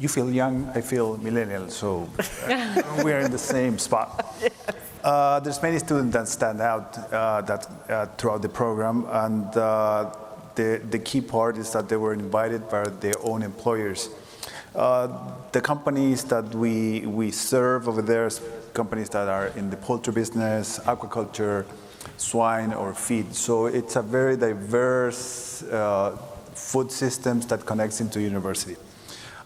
You feel young, I feel millennial, so we're in the same spot. Yes. There's many students that stand out throughout the program, and the key part is that they were invited by their own employers. The companies that we serve over there, companies that are in the poultry business, aquaculture, swine or feed. So it's a very diverse food systems that connects into university.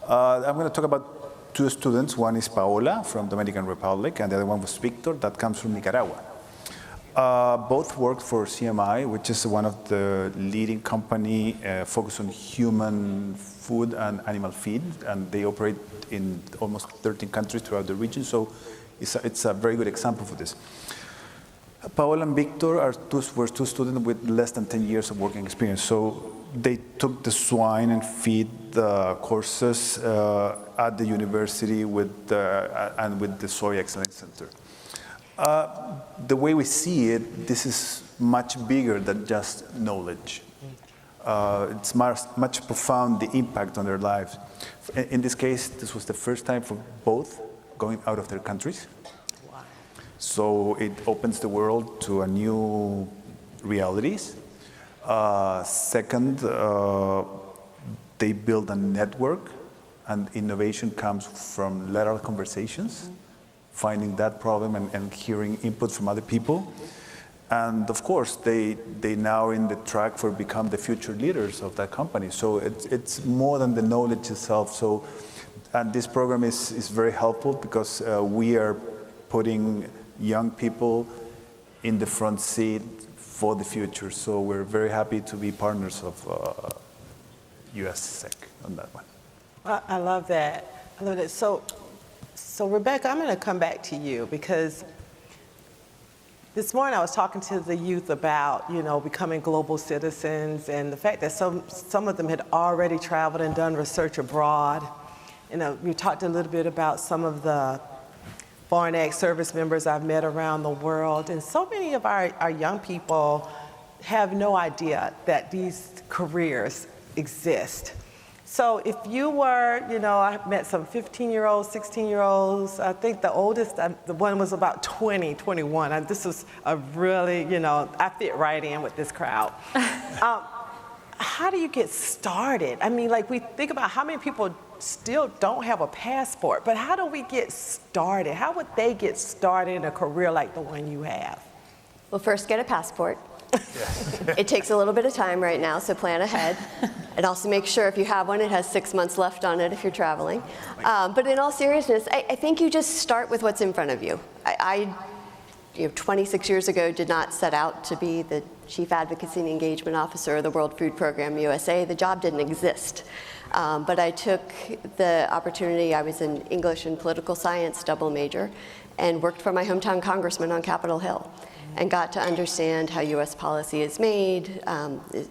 I'm going to talk about two students. One is Paola from Dominican Republic, and the other one was Victor, that comes from Nicaragua. Both worked for CMI, which is one of the leading company focused on human food and animal feed, and they operate in almost 13 countries throughout the region, so it's a very good example for this. Paola and Victor were two students with less than 10 years of working experience, so they took the swine and feed courses at the university and with the Soy Excellence Center. The way we see it, this is much bigger than just knowledge. It's much profound, the impact on their lives. In this case, this was the first time for both going out of their countries. Wow. So it opens the world to a new realities. Second, they build a network, and innovation comes from lateral conversations, finding that problem and hearing input from other people. And of course, they now in the track for become the future leaders of that company. So it's more than the knowledge itself. So, and this program is very helpful because we are putting young people in the front seat for the future. So we're very happy to be partners of USSEC on that one. I love that. I love that. So Rebecca, I'm going to come back to you because this morning I was talking to the youth about, becoming global citizens and the fact that some of them had already traveled and done research abroad. We talked a little bit about some of the foreign ex-service members I've met around the world, and so many of our young people have no idea that these careers exist. So if you were, I met some 15-year-olds, 16-year-olds. I think the oldest, the one was about 20, 21. This was a really, I fit right in with this crowd. How do you get started? I mean, we think about how many people still don't have a passport, but how do we get started? How would they get started in a career like the one you have? Well, first get a passport. It takes a little bit of time right now, so plan ahead. And also make sure if you have one, it has 6 months left on it if you're traveling. But in all seriousness, I think you just start with what's in front of you. I 26 years ago, did not set out to be the Chief Advocacy and Engagement Officer of the World Food Program USA. The job didn't exist. But I took the opportunity. I was an English and political science double major and worked for my hometown congressman on Capitol Hill, and got to understand how U.S. policy is made,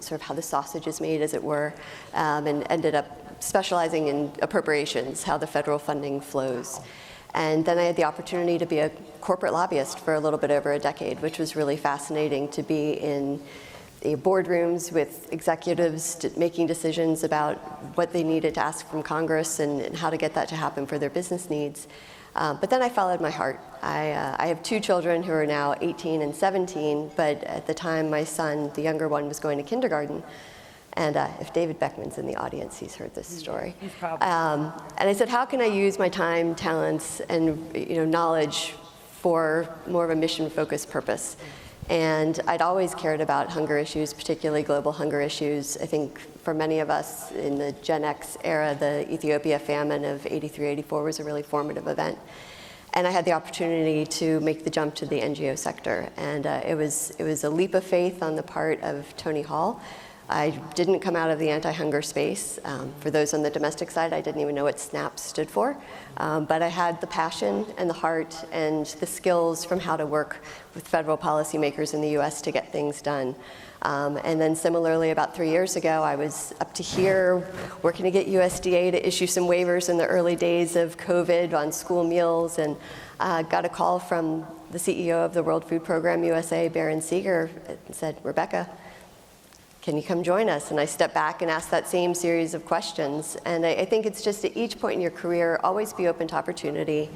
sort of how the sausage is made, as it were, and ended up specializing in appropriations, how the federal funding flows. And then I had the opportunity to be a corporate lobbyist for a little bit over a decade, which was really fascinating, to be in boardrooms with executives making decisions about what they needed to ask from Congress and how to get that to happen for their business needs. But then I followed my heart. I have two children who are now 18 and 17, but at the time my son, the younger one, was going to kindergarten. And if David Beckman's in the audience, he's heard this story. He's probably. And I said, how can I use my time, talents, and knowledge for more of a mission-focused purpose? And I'd always cared about hunger issues, particularly global hunger issues. I think for many of us in the Gen X era, the Ethiopia famine of 83, 84 was a really formative event. And I had the opportunity to make the jump to the NGO sector. And it was a leap of faith on the part of Tony Hall. I didn't come out of the anti-hunger space. For those on the domestic side, I didn't even know what SNAP stood for. But I had the passion and the heart and the skills from how to work with federal policymakers in the US to get things done. And then similarly, about 3 years ago, I was up to here working to get USDA to issue some waivers in the early days of COVID on school meals, and got a call from the CEO of the World Food Program USA, Baron Seeger, and said, Rebecca, can you come join us? And I stepped back and asked that same series of questions. And I think it's just at each point in your career, always be open to opportunity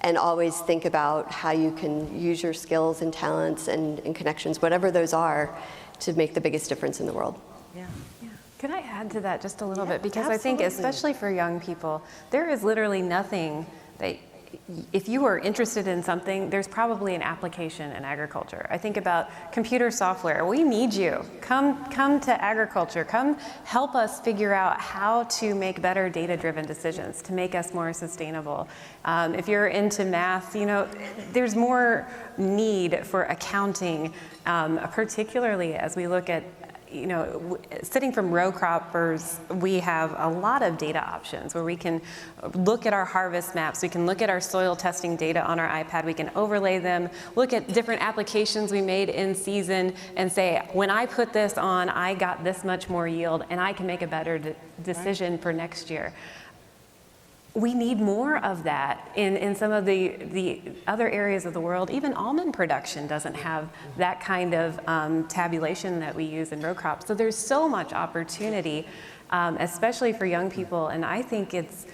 and always think about how you can use your skills and talents and connections, whatever those are, to make the biggest difference in the world. Yeah. Could I add to that just a little bit? Because absolutely. I think especially for young people, there is literally nothing that if you are interested in something, there's probably an application in agriculture. I think about computer software. We need you. Come to agriculture. Come help us figure out how to make better data-driven decisions to make us more sustainable. If you're into math, there's more need for accounting, particularly as we look at sitting from row croppers, we have a lot of data options where we can look at our harvest maps, we can look at our soil testing data on our iPad, we can overlay them, look at different applications we made in season and say, when I put this on, I got this much more yield and I can make a better decision for next year. We need more of that in some of the other areas of the world. Even almond production doesn't have that kind of tabulation that we use in row crops. So there's so much opportunity, especially for young people. And I think it's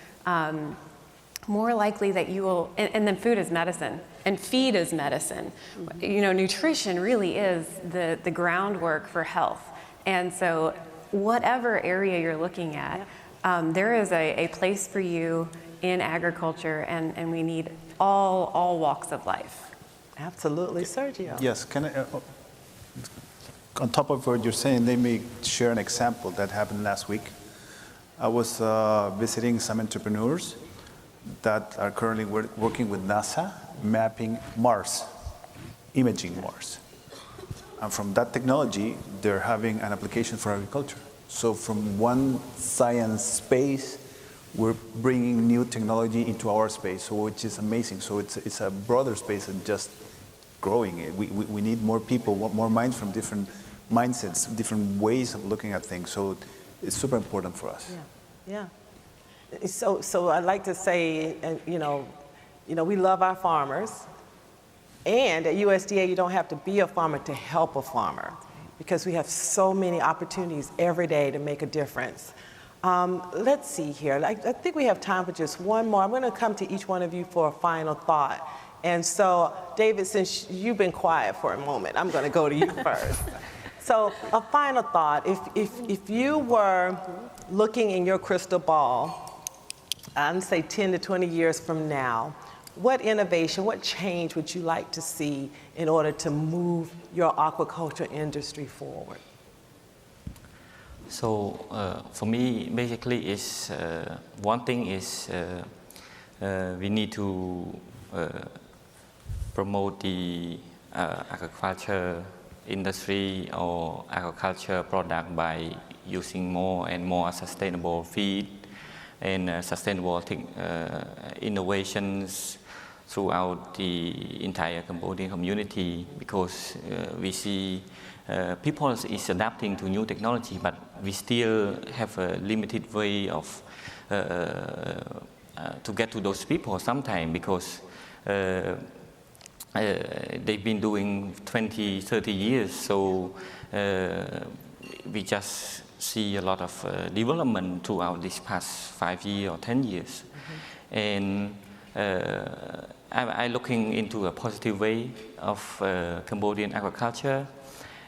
more likely that you will, and then food is medicine, and feed is medicine. Nutrition really is the groundwork for health. And so whatever area you're looking at, there is a place for you in agriculture, and we need all walks of life. Absolutely, Sergio. Yes, can I, on top of what you're saying, let me share an example that happened last week. I was visiting some entrepreneurs that are currently working with NASA, mapping Mars, imaging Mars. And from that technology, they're having an application for agriculture. So from one science space, we're bringing new technology into our space, which is amazing. So it's a broader space than just growing it. We need more people, more minds from different mindsets, different ways of looking at things. So it's super important for us. Yeah. So I'd like to say, we love our farmers. And at USDA, you don't have to be a farmer to help a farmer, because we have so many opportunities every day to make a difference. Let's see here. I think we have time for just one more. I'm going to come to each one of you for a final thought. And so, David, since you've been quiet for a moment, I'm going to go to you first. So, a final thought. If you were looking in your crystal ball, I'd say 10 to 20 years from now, what innovation, what change would you like to see in order to move your aquaculture industry forward? So for me, basically, is one thing is we need to promote the aquaculture industry or aquaculture product by using more and more sustainable feed and sustainable innovations throughout the entire Cambodian community, because we see people is adapting to new technology, but we still have a limited way of to get to those people sometimes, because they've been doing 20, 30 years, so we just see a lot of development throughout this past 5 years or 10 years. And I'm looking into a positive way of Cambodian aquaculture.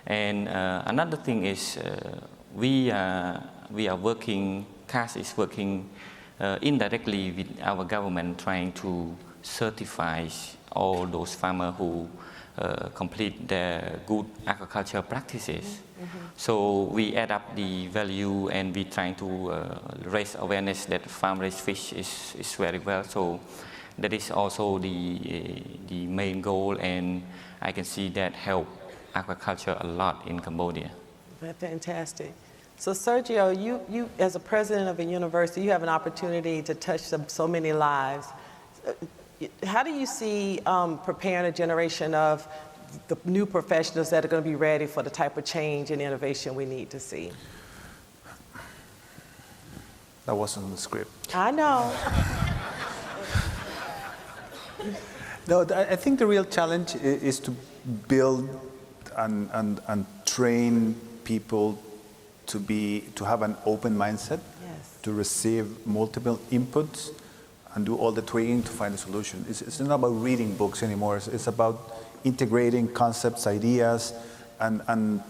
And another thing is we are working, CAS is working indirectly with our government, trying to certify all those farmers who complete their good aquaculture practices. So we add up the value, and we trying to raise awareness that farm-raised fish is very well. So that is also the main goal, and I can see that help aquaculture a lot in Cambodia. Fantastic. So Sergio, you as a president of a university, you have an opportunity to touch so many lives. How do you see preparing a generation of the new professionals that are going to be ready for the type of change and innovation we need to see? That wasn't in the script. I know. No, I think the real challenge is to build and train people to have an open mindset, Yes. to receive multiple inputs and do all the tweaking to find a solution. It's not about reading books anymore. It's about integrating concepts, ideas, and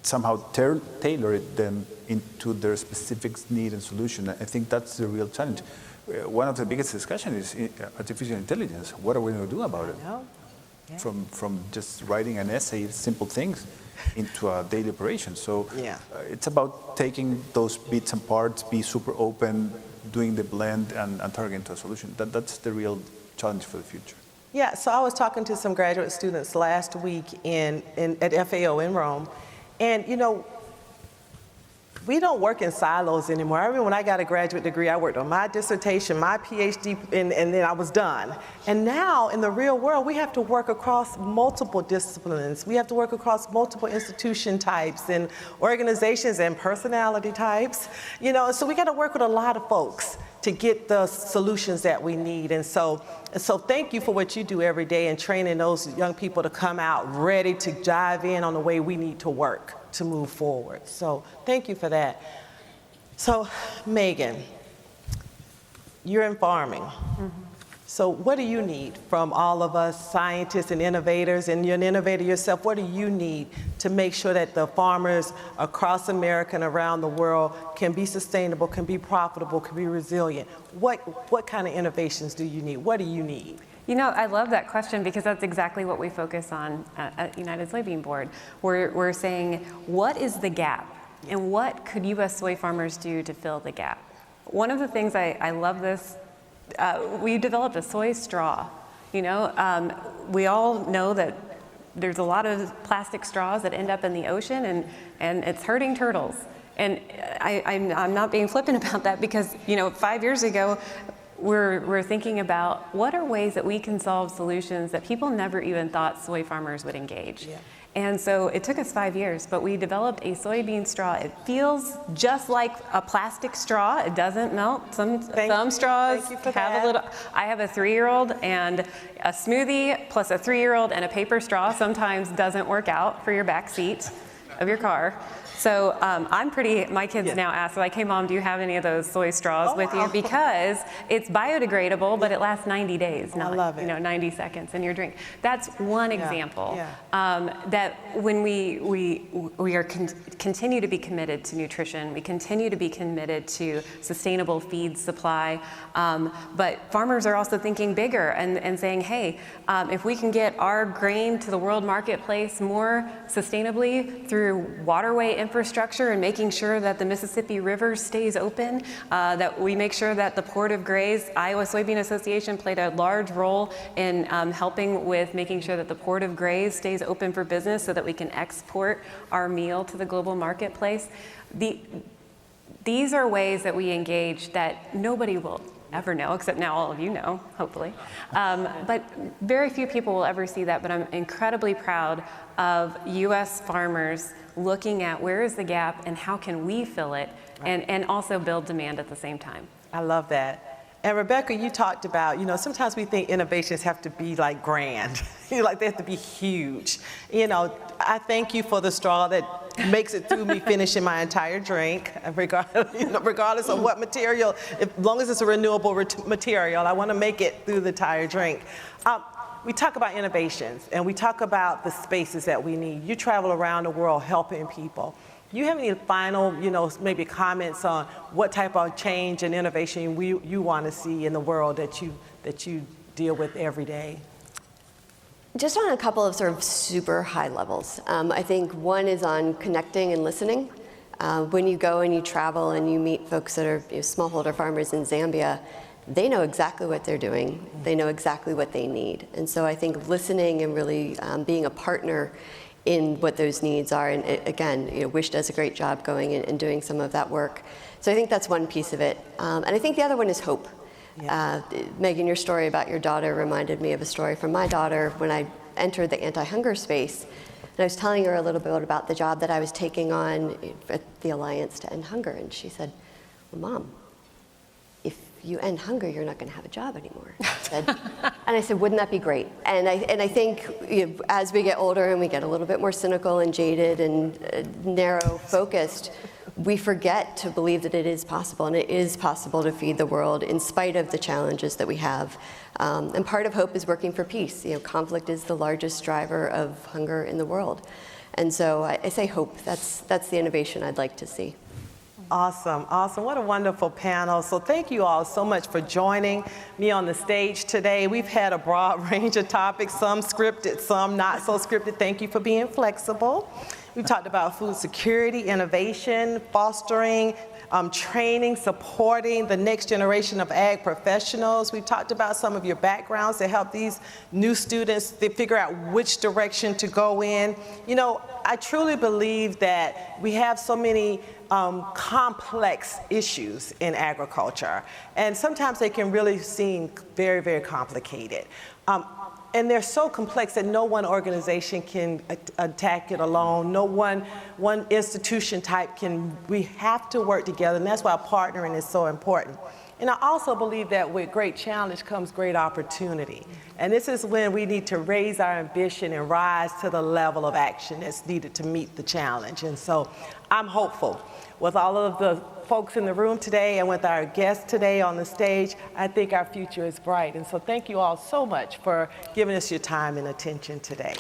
somehow tailor them into their specific need and solution. I think that's the real challenge. one of the biggest discussions is artificial intelligence. What are we going to do about it? No. Yeah. From just writing an essay, simple things, into a daily operation. So Yeah. It's about taking those bits and parts, be super open, doing the blend, and targeting to a solution. That's the real challenge for the future. Yeah, so I was talking to some graduate students last week at FAO in Rome, and you know, we don't work in silos anymore. I remember when I got a graduate degree, I worked on my dissertation, my PhD, and then I was done. And now, in the real world, we have to work across multiple disciplines. We have to work across multiple institution types and organizations and personality types. You know, so we got to work with a lot of folks to get the solutions that we need. And so thank you for what you do every day and training those young people to come out ready to dive in on the way we need to work to move forward. So thank you for that. So Meagan, you're in farming. Mm-hmm. So what do you need from all of us scientists and innovators, and you're an innovator yourself, what do you need to make sure that the farmers across America and around the world can be sustainable, can be profitable, can be resilient? What kind of innovations do you need? What do you need? You know, I love that question because that's exactly what we focus on at United Soybean Board. We're saying, what is the gap? And what could U.S. soy farmers do to fill the gap? One of the things I love this, we developed a soy straw. You know, we all know that there's a lot of plastic straws that end up in the ocean and it's hurting turtles. And I'm not being flippant about that because, you know, 5 years ago, we're thinking about what are ways that we can solve solutions that people never even thought soy farmers would engage. Yeah. And so it took us 5 years, but we developed a soybean straw. It feels just like a plastic straw. It doesn't melt. Some straws have a little. I have a 3-year-old, and a smoothie plus a 3-year-old and a paper straw sometimes doesn't work out for your back seat of your car. So my kids now ask, like, hey mom, do you have any of those soy straws with you? Because it's biodegradable, but it lasts 90 days, not 90 seconds in your drink. That's one example that when we are continue to be committed to nutrition, we continue to be committed to sustainable feed supply, but farmers are also thinking bigger and saying, hey, if we can get our grain to the world marketplace more sustainably through waterway infrastructure and making sure that the Mississippi River stays open, that we make sure that the Port of Gray's Iowa Soybean Association played a large role in helping with making sure that the Port of Gray's stays open for business so that we can export our meal to the global marketplace. These are ways that we engage that nobody will ever know, except now all of you know, hopefully. But very few people will ever see that, but I'm incredibly proud of U.S. farmers looking at where is the gap and how can we fill it, and also build demand at the same time. I love that. And Rebecca, you talked about, you know, sometimes we think innovations have to be like grand, like they have to be huge. You know, I thank you for the straw that makes it through me finishing my entire drink, regardless of what material, as long as it's a renewable material, I want to make it through the entire drink. We talk about innovations and we talk about the spaces that we need. You travel around the world helping people. Do you have any final, maybe comments on what type of change and innovation you want to see in the world that you deal with every day? Just on a couple of sort of super high levels. I think one is on connecting and listening. When you go and you travel and you meet folks that are smallholder farmers in Zambia, they know exactly what they're doing. They know exactly what they need. And so I think listening and really being a partner in what those needs are. And again, Wish does a great job going and doing some of that work. So I think that's one piece of it. And I think the other one is hope. Yeah. Meagan, your story about your daughter reminded me of a story from my daughter when I entered the anti-hunger space. And I was telling her a little bit about the job that I was taking on at the Alliance to End Hunger. And she said, well, Mom, if you end hunger, you're not going to have a job anymore. And I said, wouldn't that be great? And I think as we get older and we get a little bit more cynical and jaded and narrow-focused, we forget to believe that it is possible, and it is possible to feed the world in spite of the challenges that we have. And part of hope is working for peace. Conflict is the largest driver of hunger in the world. And so I say hope. That's the innovation I'd like to see. Awesome, awesome. What a wonderful panel. So thank you all so much for joining me on the stage today. We've had a broad range of topics, some scripted, some not so scripted. Thank you for being flexible. We've talked about food security, innovation, fostering, training, supporting the next generation of ag professionals. We've talked about some of your backgrounds to help these new students to figure out which direction to go in. You know, I truly believe that we have so many complex issues in agriculture, and sometimes they can really seem very, very complicated. And they're so complex that no one organization can attack it alone. No one institution type can. We have to work together, and that's why partnering is so important. And I also believe that with great challenge comes great opportunity. And this is when we need to raise our ambition and rise to the level of action that's needed to meet the challenge. And so I'm hopeful. With all of the folks in the room today and with our guests today on the stage, I think our future is bright. And so thank you all so much for giving us your time and attention today.